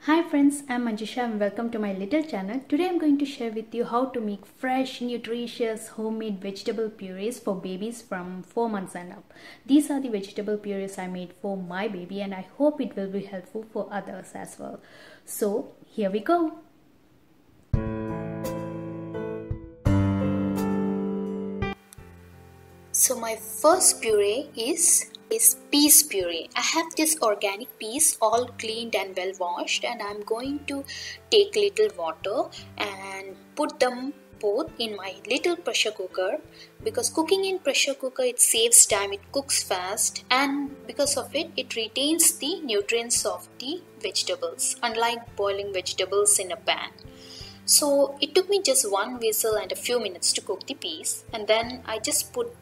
Hi friends, I'm Manjusha and welcome to my little channel. Today I'm going to share with you how to make fresh, nutritious, homemade vegetable purees for babies from 4 months and up. These are the vegetable purees I made for my baby and I hope it will be helpful for others as well. So here we go. So my first puree is peas puree. I have this organic peas all cleaned and well washed, and I'm going to take little water and put them both in my little pressure cooker, because cooking in pressure cooker, it saves time, it cooks fast, and because of it, it retains the nutrients of the vegetables, unlike boiling vegetables in a pan. So it took me just one whistle and a few minutes to cook the peas, and then I just put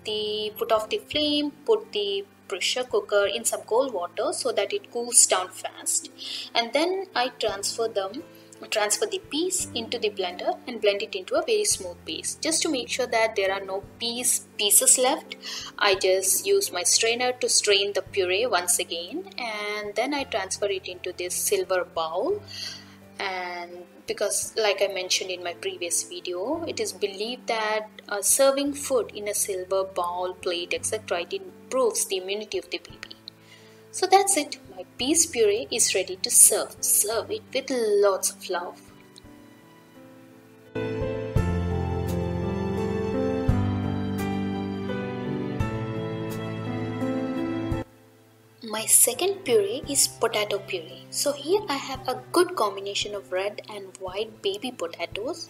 off the flame, put the pressure cooker in some cold water so that it cools down fast, and then I transfer the peas into the blender and blend it into a very smooth paste. Just to make sure that there are no pieces left, I just use my strainer to strain the puree once again, and then I transfer it into this silver bowl. And because, like I mentioned in my previous video, it is believed that serving food in a silver bowl, plate, etc., it improves the immunity of the baby. So that's it. My peas puree is ready to serve. Serve it with lots of love. My second puree is potato puree. So here I have a good combination of red and white baby potatoes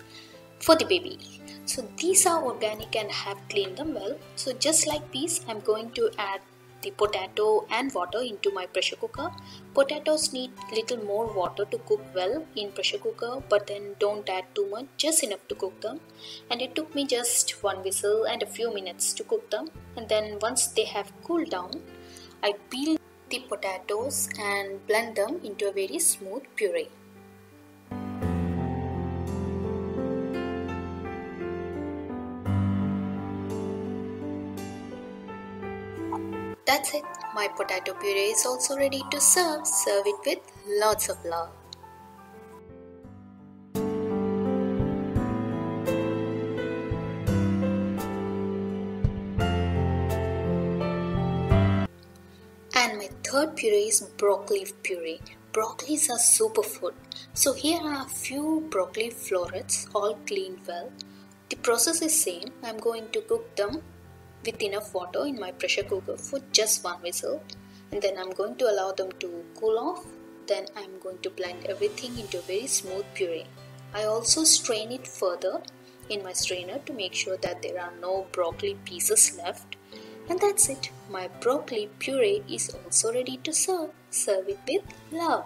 for the baby. So these are organic and have cleaned them well. So just like peas, I'm going to add the potato and water into my pressure cooker. Potatoes need little more water to cook well in pressure cooker, but then don't add too much, just enough to cook them. And it took me just one whistle and a few minutes to cook them. And then once they have cooled down, I peel the potatoes and blend them into a very smooth puree. That's it. My potato puree is also ready to serve. Serve it with lots of love. And my third puree is broccoli puree. Broccolis are superfood. So here are a few broccoli florets all cleaned well. The process is same. I'm going to cook them with enough water in my pressure cooker for just one whistle, and then I'm going to allow them to cool off. Then I'm going to blend everything into a very smooth puree. I also strain it further in my strainer to make sure that there are no broccoli pieces left. And that's it. My broccoli puree is also ready to serve. Serve it with love.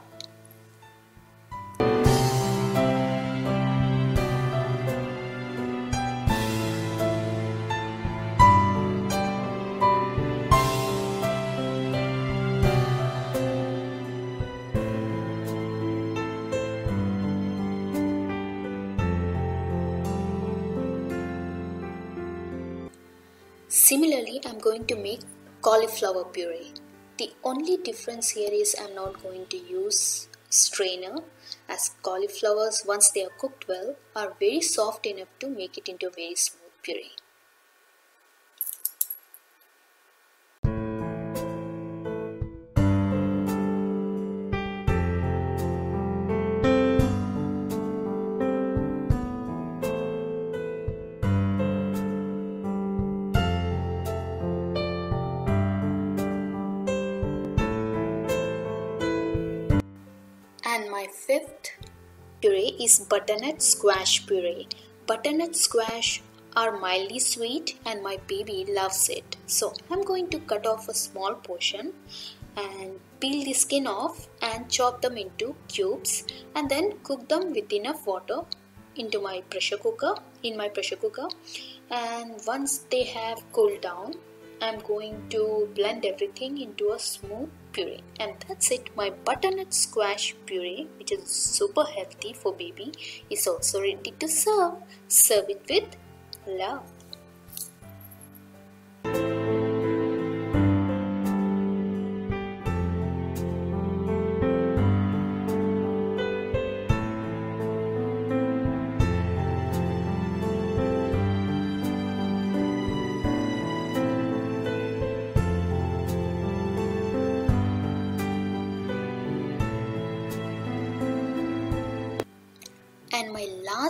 Similarly, I'm going to make cauliflower puree. The only difference here is I'm not going to use strainer, as cauliflowers, once they are cooked well, are very soft enough to make it into a very smooth puree. And my fifth puree is butternut squash puree. Butternut squash are mildly sweet and my baby loves it. So I'm going to cut off a small portion and peel the skin off and chop them into cubes, and then cook them with enough water into my pressure cooker, and once they have cooled down, I'm going to blend everything into a smooth puree. And that's it. My butternut squash puree, which is super healthy for baby, is also ready to serve. Serve it with love.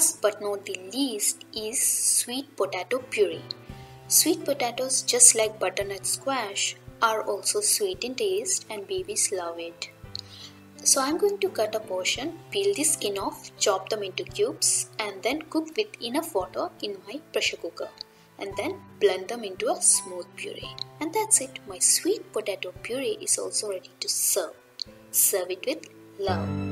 last but not the least is sweet potato puree. Sweet potatoes, just like butternut squash, are also sweet in taste and babies love it. So I'm going to cut a portion, peel the skin off, chop them into cubes and then cook with enough water in my pressure cooker. And then blend them into a smooth puree. And that's it. My sweet potato puree is also ready to serve. Serve it with love.